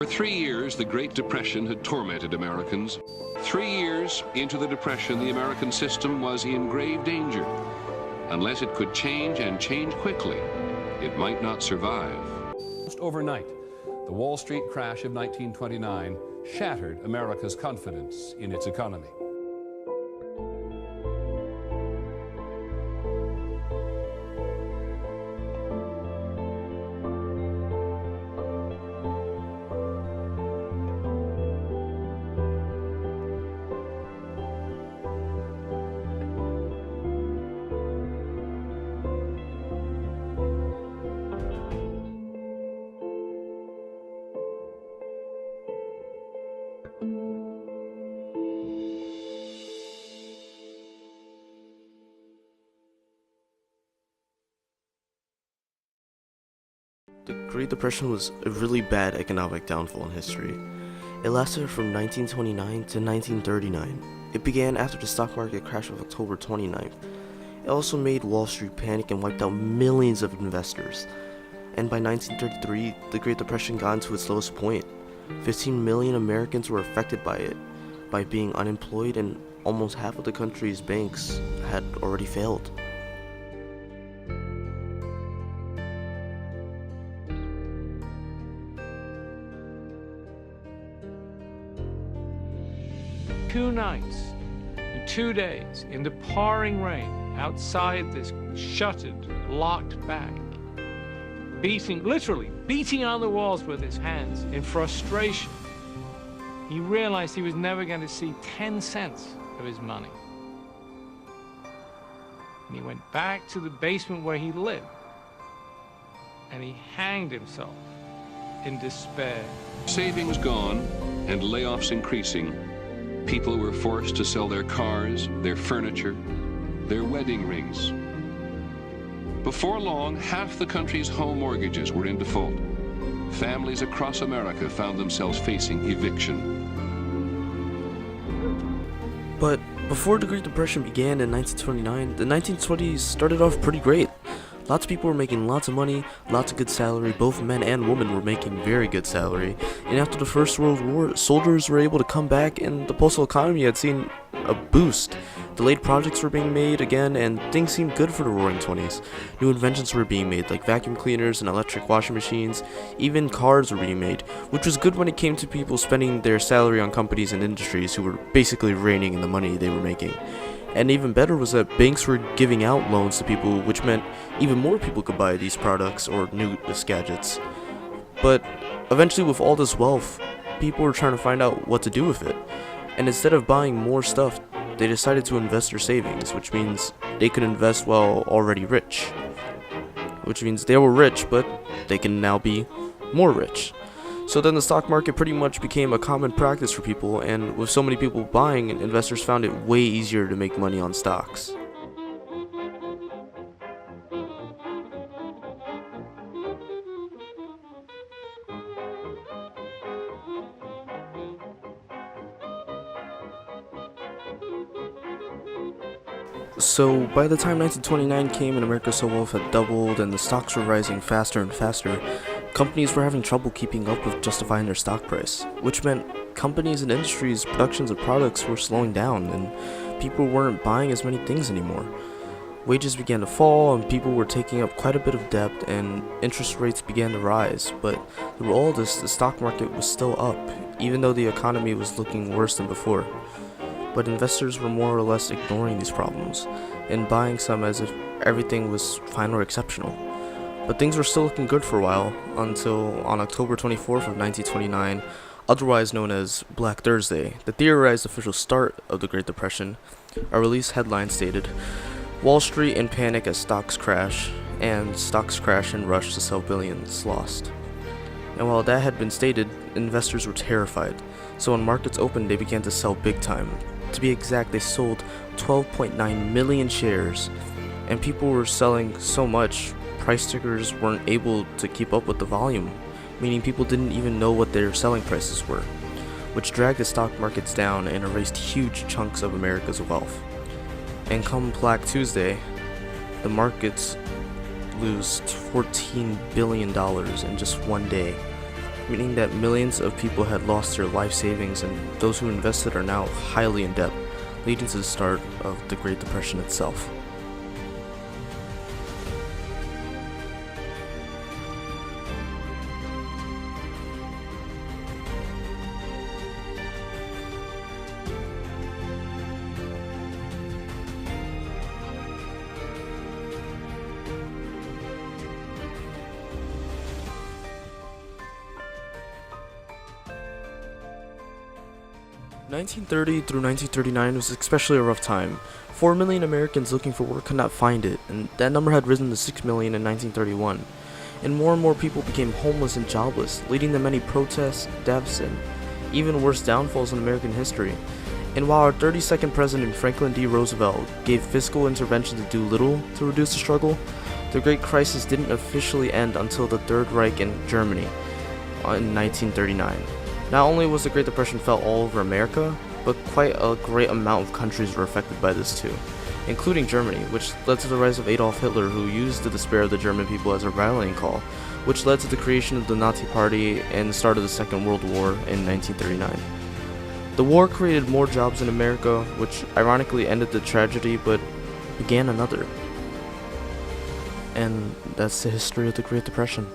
For 3 years, the Great Depression had tormented Americans. 3 years into the Depression, the American system was in grave danger. Unless it could change and change quickly, it might not survive. Almost overnight, the Wall Street crash of 1929 shattered America's confidence in its economy. The Great Depression was a really bad economic downfall in history. It lasted from 1929 to 1939. It began after the stock market crash of October 29th. It also made Wall Street panic and wiped out millions of investors. And by 1933, the Great Depression got to its lowest point. 15 million Americans were affected by it, by being unemployed, and almost half of the country's banks had already failed. Two nights and 2 days in the pouring rain outside this shuttered, locked bank, literally beating on the walls with his hands in frustration. He realized he was never going to see 10 cents of his money. And he went back to the basement where he lived, and he hanged himself in despair. Savings gone and layoffs increasing, people were forced to sell their cars, their furniture, their wedding rings. Before long, half the country's home mortgages were in default. Families across America found themselves facing eviction. But before the Great Depression began in 1929, the 1920s started off pretty great. Lots of people were making lots of money, lots of good salary. Both men and women were making very good salary. And after the First World War, soldiers were able to come back, and the postal economy had seen a boost. Delayed projects were being made again, and things seemed good for the Roaring '20s. New inventions were being made, like vacuum cleaners and electric washing machines. Even cars were being made, which was good when it came to people spending their salary on companies and industries who were basically reigning in the money they were making. And even better was that banks were giving out loans to people, which meant even more people could buy these products or new gadgets. But eventually, with all this wealth, people were trying to find out what to do with it. And instead of buying more stuff, they decided to invest their savings, which means they could invest while already rich. Which means they were rich, but they can now be more rich. So then the stock market pretty much became a common practice for people, and with so many people buying, investors found it way easier to make money on stocks. So by the time 1929 came and America's wealth had doubled and the stocks were rising faster and faster, companies were having trouble keeping up with justifying their stock price, which meant companies and industries' productions of products were slowing down and people weren't buying as many things anymore. Wages began to fall and people were taking up quite a bit of debt and interest rates began to rise, but through all this, the stock market was still up, even though the economy was looking worse than before. But investors were more or less ignoring these problems and buying some as if everything was fine or exceptional. But things were still looking good for a while until on October 24th of 1929, otherwise known as Black Thursday, the theorized official start of the Great Depression, a release headline stated, "Wall Street in panic as stocks crash," and stocks crash and rush to sell billions lost. And while that had been stated, investors were terrified, so when markets opened they began to sell big time. To be exact, they sold 12.9 million shares, and people were selling so much, price tickers weren't able to keep up with the volume, meaning people didn't even know what their selling prices were, which dragged the stock markets down and erased huge chunks of America's wealth. And come Black Tuesday, the markets lose $14 billion in just one day. meaning that millions of people had lost their life savings and those who invested are now highly in debt, leading to the start of the Great Depression itself. (1930 through 1939) was especially a rough time. 4 million Americans looking for work could not find it, and that number had risen to 6 million in 1931. And more people became homeless and jobless, leading to many protests, deaths, and even worse downfalls in American history. And while our 32nd president Franklin D. Roosevelt gave fiscal intervention to do little to reduce the struggle, the Great Crisis didn't officially end until the Third Reich in Germany in 1939. Not only was the Great Depression felt all over America, but quite a great amount of countries were affected by this too, including Germany, which led to the rise of Adolf Hitler, who used the despair of the German people as a rallying call, which led to the creation of the Nazi Party and the start of the Second World War in 1939. The war created more jobs in America, which ironically ended the tragedy but began another. And that's the history of the Great Depression.